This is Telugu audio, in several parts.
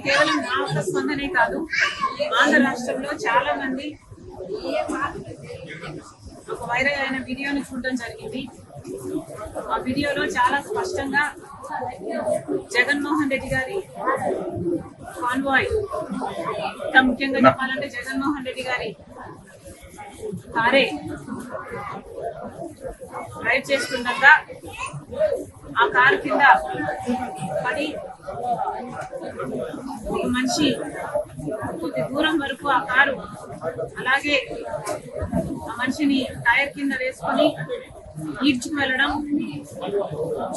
కేవలం నా ఒక్క స్పందనే కాదు, ఆంధ్ర రాష్ట్రంలో చాలా మంది ఒక వైరల్ అయిన వీడియోని చూడడం జరిగింది. ఆ వీడియోలో చాలా స్పష్టంగా జగన్మోహన్ రెడ్డి గారి కాన్వాయ్, ఇంకా ముఖ్యంగా చెప్పాలంటే జగన్మోహన్ రెడ్డి గారి కారే డ్రైవ్ చేస్తుండగా ఆ కారు కింద పడి ఒక మనిషి కొద్ది దూరం వరకు ఆ కారు అలాగే ఆ మనిషిని టైర్ కింద వేసుకొని ఈడ్చుకు వెళ్ళడం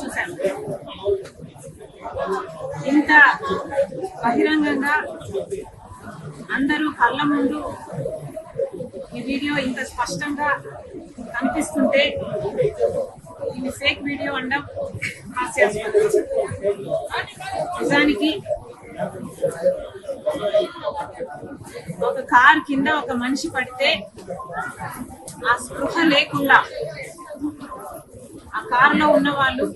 చూశాను. ఇంత బహిరంగంగా అందరూ కళ్ళ ముందు ఈ వీడియో ఇంత స్పష్టంగా కనిపిస్తుంటే ఇది ఫేక్ వీడియో అనడం హాస్యాస్పదం. నిజానికి ఒక కార్ కింద ఒక మనిషి పడితే ఆ స్పృహ లేకుండా ఆ కారులో ఉన్న వాళ్ళు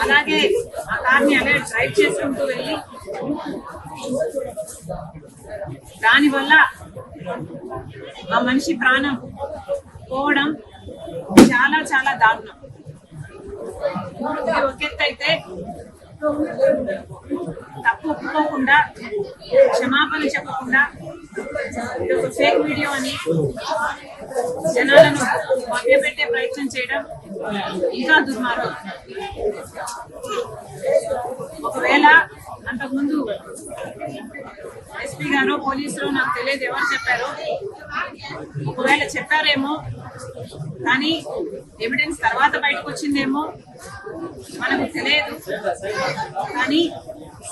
అలాగే ఆ కార్ని అలాగే డ్రైవ్ చేసుకుంటూ వెళ్ళి దానివల్ల ఆ మనిషి ప్రాణం పోవడం చాలా చాలా దారుణం. ఇది ఒక ఎత్తు అయితే తప్పు ఒప్పుకోకుండా క్షమాపణ చెప్పకుండా ఇది ఒక ఫేక్ వీడియో అని జనాలను మభ్యపెట్టే ప్రయత్నం చేయడం ఇంకా దుర్మార్గం. ఒకవేళ అంతకుముందు ఎస్పీ గారు పోలీసులు నాకు తెలియదు ఎవరు చెప్పారో, ఒకవేళ చెప్పారేమో కానీ ఎవిడెన్స్ తర్వాత బయటకు వచ్చిందేమో మనకు తెలియదు. కానీ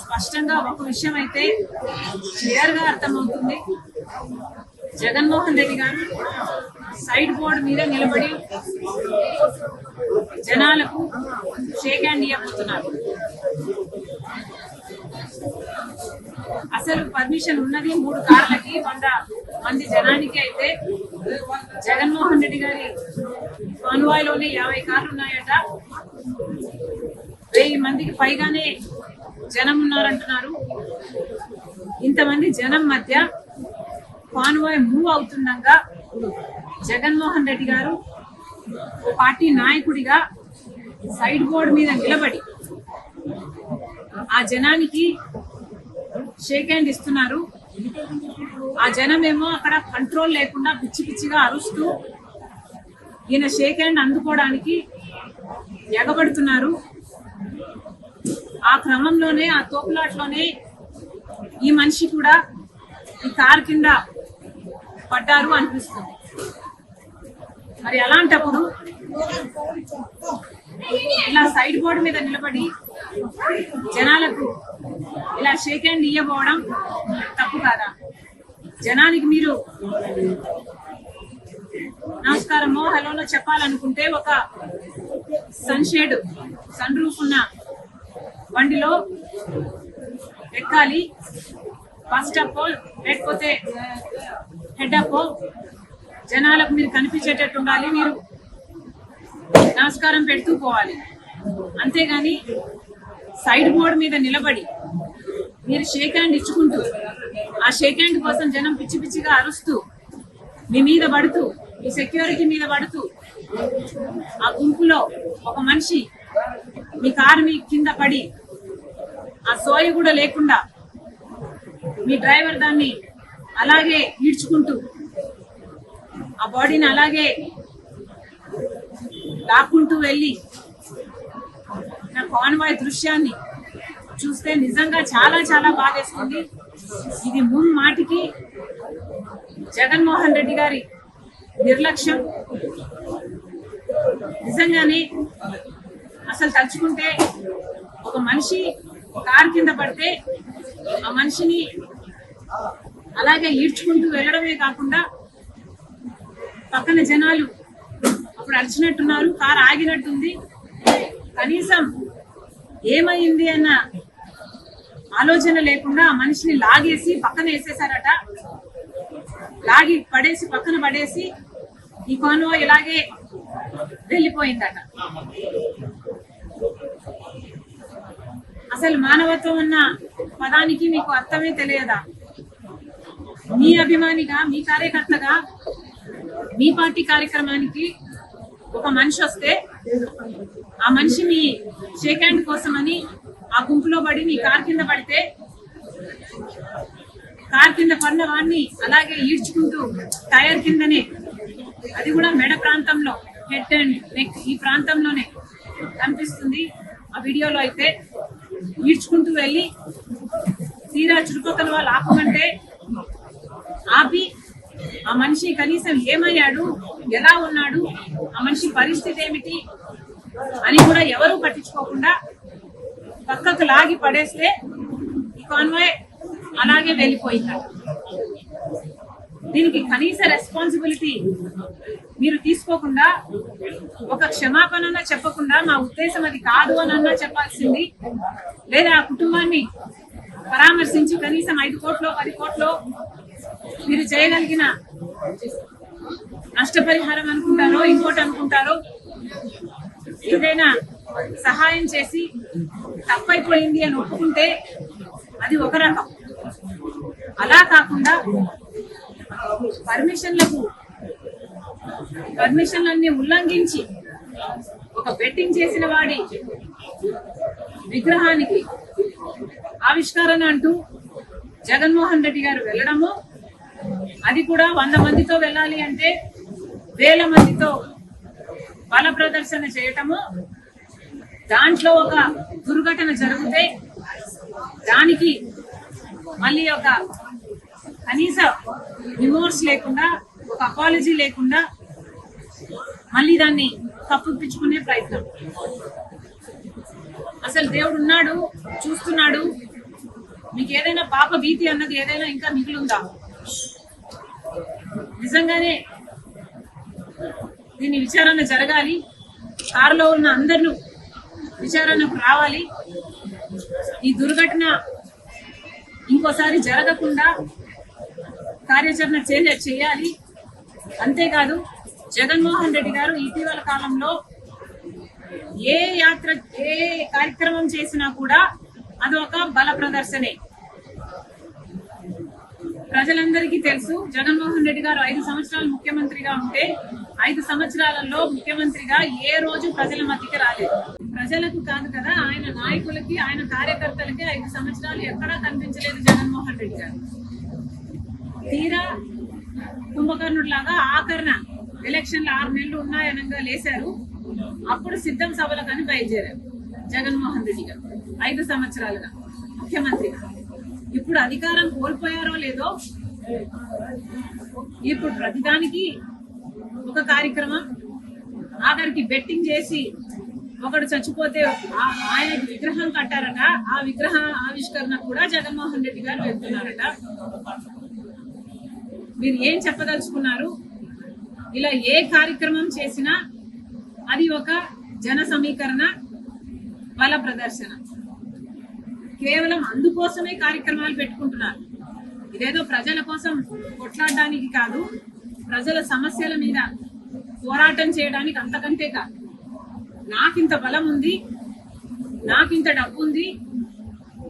స్పష్టంగా ఒక విషయం అయితే క్లియర్ గా అర్థమవుతుంది, జగన్మోహన్ రెడ్డి గారు సైడ్ బోర్డు మీద నిలబడి జనాలకు షేక్ హ్యాండ్ ఇవ్వబోతున్నారు. అసలు పర్మిషన్ ఉన్నది 3 కార్లకి 100 మంది జనానికి అయితే జగన్మోహన్ రెడ్డి గారి కాన్వాయ్ లోనే 50 కార్లు ఉన్నాయట. 1000 మందికి పైగానే జనం ఉన్నారంటున్నారు. ఇంతమంది జనం మధ్య కాన్వాయ్ మూవ్ అవుతుండగా జగన్మోహన్ రెడ్డి గారు ఓ పార్టీ నాయకుడిగా సైడ్ బోర్డు మీద నిలబడి ఆ జనానికి షేక్ హ్యాండ్ ఇస్తున్నారు. ఆ జనమేమో అక్కడ కంట్రోల్ లేకుండా పిచ్చి పిచ్చిగా అరుస్తూ ఈయన షేక్ హ్యాండ్ అందుకోవడానికి ఎగబడుతున్నారు. ఆ క్రమంలోనే ఆ తోపులాట్లోనే ఈ మనిషి కూడా ఈ కార్ కింద పడ్డారు అనిపిస్తుంది. మరి అలాంటప్పుడు ఇలా సైడ్ బోర్డు మీద నిలబడి జనాలకు ఇలా షేక్ హ్యాండ్ ఇవ్వబోవడం తప్పు కాదా? జనానికి మీరు నమస్కారమో హలోనో చెప్పాలనుకుంటే ఒక సన్షేడ్ సన్ రూఫ్ ఉన్న బండిలో ఎక్కాలి, ఫస్ట్ అప్ లేకపోతే హెడ్ అప్ జనాలకు మీరు కనిపించేటట్టు ఉండాలి, మీరు నమస్కారం పెడుతూ పోవాలి. అంతేగాని సైడ్ బోర్డు మీద నిలబడి మీరు షేక్ హ్యాండ్ ఇచ్చుకుంటూ ఆ షేక్ హ్యాండ్ కోసం జనం పిచ్చి పిచ్చిగా అరుస్తూ మీ మీద పడుతూ మీ సెక్యూరిటీ మీద పడుతూ ఆ గుంపులో ఒక మనిషి మీ కారు మీ కింద పడి ఆ సోయి కూడా లేకుండా మీ డ్రైవర్ దాన్ని అలాగే ఈడ్చుకుంటూ ఆ బాడీని అలాగే లాక్కుంటూ వెళ్ళి నా కాన్వాయ్ దృశ్యాన్ని చూస్తే నిజంగా చాలా చాలా బాధేస్తుంది. ఇది ముమ్మాటికి జగన్మోహన్ రెడ్డి గారి నిర్లక్ష్యం. నిజంగానే అసలు తలుచుకుంటే ఒక మనిషి కారు కింద పడితే ఆ మనిషిని అలాగే ఈడ్చుకుంటూ వెళ్ళడమే కాకుండా పక్కన జనాలు అప్పుడు అరిచినట్టున్నారు, కారు ఆగినట్టుంది, కనీసం ఏమైంది అన్న ఆలోచన లేకుండా ఆ మనిషిని లాగేసి పక్కన వేసేసారట. లాగి పడేసి పక్కన పడేసి ఈ కాన్వాయ్ ఇలాగే వెళ్ళిపోయిందట. అసలు మానవత్వం ఉన్న పదానికి మీకు అర్థమే తెలియదా? మీ అభిమానిగా, మీ కార్యకర్తగా, మీ పార్టీ కార్యక్రమానికి ఒక మనిషి వస్తే ఆ మనిషి మీ షేక్ హ్యాండ్ కోసమని ఆ గుంపులో పడి మీ కార్ కింద పడితే కార్ కింద పడిన వాడిని అలాగే ఈడ్చుకుంటూ టైర్ కిందనే, అది కూడా మెడ ప్రాంతంలో, హెడ్ అండ్ నెక్ ఈ ప్రాంతంలోనే కనిపిస్తుంది ఆ వీడియోలో. అయితే ఈడ్చుకుంటూ వెళ్ళి తీరా చుట్టుపక్కల వాళ్ళు ఆపమంటే ఆపి ఆ మనిషి కనీసం ఏమయ్యాడు, ఎలా ఉన్నాడు, ఆ మనిషి పరిస్థితి ఏమిటి అని కూడా ఎవరూ పట్టించుకోకుండా పక్కకు లాగి పడేస్తే ఈ కాన్వాయ్ అలాగే వెళ్ళిపోయింది. దీనికి కనీస రెస్పాన్సిబిలిటీ మీరు తీసుకోకుండా, ఒక క్షమాపణ చెప్పకుండా మా ఉద్దేశం అది కాదు అని చెప్పాల్సింది, లేదా ఆ కుటుంబాన్ని పరామర్శించి కనీసం 5 కోట్లో 10 కోట్లో మీరు చేయగలిగిన నష్టపరిహారం అనుకుంటారో ఇంకోటి అనుకుంటారో ఏదైనా సహాయం చేసి తప్పైపోయింది అని ఒప్పుకుంటే అది ఒక రకం. అలా కాకుండా పర్మిషన్లన్నీ ఉల్లంఘించి ఒక బెట్టింగ్ చేసిన వాడి విగ్రహానికి ఆవిష్కరణ అంటూ జగన్మోహన్ రెడ్డి గారు వెళ్ళడము, అది కూడా 100 మందితో వెళ్ళాలి అంటే 1000 మందితో బల ప్రదర్శన చేయటము, దాంట్లో ఒక దుర్ఘటన జరిగితే దానికి మళ్ళీ ఒక కనీస రిమోర్స్ లేకుండా, ఒక అపాలజీ లేకుండా మళ్ళీ దాన్ని కప్పిపుచ్చుకునే ప్రయత్నం. అసలు దేవుడు ఉన్నాడు, చూస్తున్నాడు. మీకు ఏదైనా పాప భీతి అన్నది ఏదైనా ఇంకా మిగిలిందా? నిజంగానే దీని విచారణ జరగాలి. కారులో ఉన్న అందరూ విచారణకు రావాలి. ఈ దుర్ఘటన ఇంకోసారి జరగకుండా కార్యాచరణ చేయాలి. అంతేకాదు జగన్మోహన్ రెడ్డి గారు ఇటీవల కాలంలో ఏ కార్యక్రమం చేసినా కూడా అది ఒక బల ప్రదర్శనే. ప్రజలందరికీ తెలుసు, జగన్మోహన్ రెడ్డి గారు 5 సంవత్సరాలు ముఖ్యమంత్రిగా ఉంటే 5 సంవత్సరాలలో ముఖ్యమంత్రిగా ఏ రోజు ప్రజల మధ్యకి రాలేదు. ప్రజలకు కాదు కదా, ఆయన నాయకులకి, ఆయన కార్యకర్తలకి 5 సంవత్సరాలు ఎక్కడా కనిపించలేదు జగన్మోహన్ రెడ్డి గారు. తీరా కుంభకర్ణుడు లాగా ఆఖరణ ఎలక్షన్లు 6 నెలలు ఉన్నాయనగా లేశారు. అప్పుడు సిద్ధం సభలకని బయలుదేరారు జగన్మోహన్ రెడ్డి గారు 5 సంవత్సరాలుగా ముఖ్యమంత్రిగా. ఇప్పుడు అధికారం కోల్పోయారో లేదో, ఇప్పుడు ప్రతిదానికి ఒక కార్యక్రమం, ఆఖరికి బెట్టింగ్ చేసి ఒకడు చచ్చిపోతే ఆయనకి విగ్రహం కట్టారట, ఆ విగ్రహ ఆవిష్కరణ కూడా జగన్మోహన్ రెడ్డి గారు వెళ్తున్నారట. మీరు ఏం చెప్పదలుచుకున్నారు? ఇలా ఏ కార్యక్రమం చేసినా అది ఒక జన సమీకరణ, బల ప్రదర్శన. కేవలం అందుకోసమే కార్యక్రమాలు పెట్టుకుంటున్నారు. ఇదేదో ప్రజల కోసం కొట్లాడడానికి కాదు, ప్రజల సమస్యల మీద పోరాటం చేయడానికి, అంతకంటే కాదు. నాకింత బలం ఉంది, నాకింత డబ్బు ఉంది,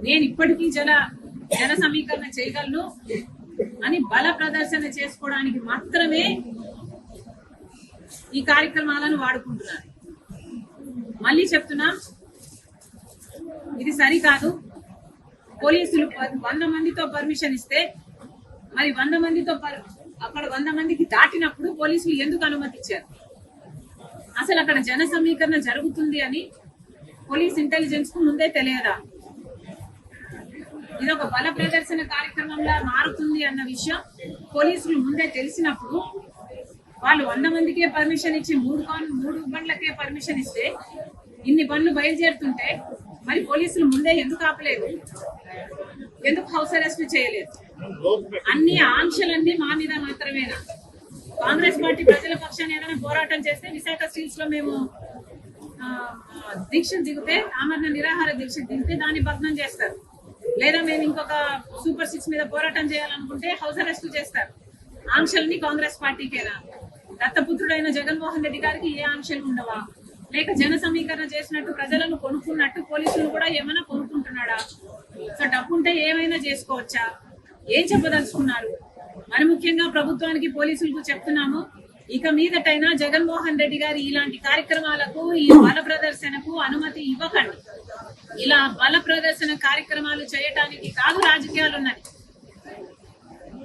నేను ఇప్పటికీ జన సమీకరణ చేయగలను అని బల ప్రదర్శన చేసుకోవడానికి మాత్రమే ఈ కార్యక్రమాలను వాడుకుంటున్నారు. మళ్ళీ చెప్తున్నా, ఇది సరికాదు. పోలీసులు 100 మందితో పర్మిషన్ ఇస్తే మరి 100 మందితో అక్కడ 100 మందికి దాటినప్పుడు పోలీసులు ఎందుకు అనుమతి ఇచ్చారు? అసలు అక్కడ జన సమీకరణ జరుగుతుంది అని పోలీస్ ఇంటెలిజెన్స్ కు ముందే తెలియదా? ఇది ఒక బల ప్రదర్శన కార్యక్రమంలా మారుతుంది అన్న విషయం పోలీసులు ముందే తెలిసినప్పుడు వాళ్ళు 100 మందికే పర్మిషన్ ఇచ్చి 3 బండ్లకే పర్మిషన్ ఇస్తే ఇన్ని బండ్లు బయలుదేరుతుంటే మరి పోలీసులు ముందే ఎందుకు ఆపలేదు? ఎందుకు హౌస్ అరెస్ట్ చేయలేదు? అన్ని ఆంక్షలన్నీ మా మీద మాత్రమేనా? కాంగ్రెస్ పార్టీ ప్రజల పక్షాన్ని ఏదైనా పోరాటం చేస్తే విశాఖ స్టీల్స్ లో మేము దీక్ష దిగితే, ఆమరణ నిరాహార దీక్ష దిగితే దాన్ని భగ్నం చేస్తారు. లేదా మేము ఇంకొక సూపర్ 6 మీద పోరాటం చేయాలనుకుంటే హౌస్ అరెస్ట్ చేస్తారు. ఆంక్షల్ని కాంగ్రెస్ పార్టీకేనా? దత్తపుత్రుడైన జగన్మోహన్ రెడ్డి గారికి ఏ ఆంక్షలు ఉండవా? లేక జన సమీకరణ చేసినట్టు ప్రజలను కొనుక్కున్నట్టు పోలీసులు కూడా ఏమైనా కొనుక్కుంటున్నాడా? సో డబ్బుంటే ఏమైనా చేసుకోవచ్చా? ఏం చెప్పదలుచుకున్నారు? మరి ముఖ్యంగా ప్రభుత్వానికి, పోలీసులకు చెప్తున్నాము, ఇక మీదటైనా జగన్మోహన్ రెడ్డి గారి ఇలాంటి కార్యక్రమాలకు, ఈ బల ప్రదర్శనకు అనుమతి ఇవ్వకండి. ఇలా బల ప్రదర్శన కార్యక్రమాలు చేయటానికి కాదు రాజకీయాలు ఉన్నది.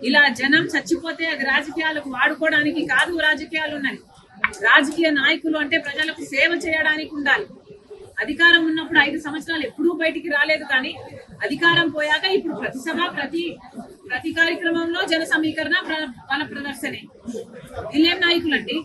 ఇలా జనం చచ్చిపోతే అది రాజకీయాలకు వాడుకోవడానికి కాదు రాజకీయాలు ఉన్నది. రాజకీయ నాయకులు అంటే ప్రజలకు సేవ చేయడానికి ఉండాలి. అధికారం ఉన్నప్పుడు 5 సంవత్సరాలు ఎప్పుడూ బయటికి రాలేదు, కానీ అధికారం పోయాక ఇప్పుడు ప్రతి సభ, ప్రతి కార్యక్రమంలో జన సమీకరణ, బల ప్రదర్శనే. వీళ్ళేం నాయకులండి?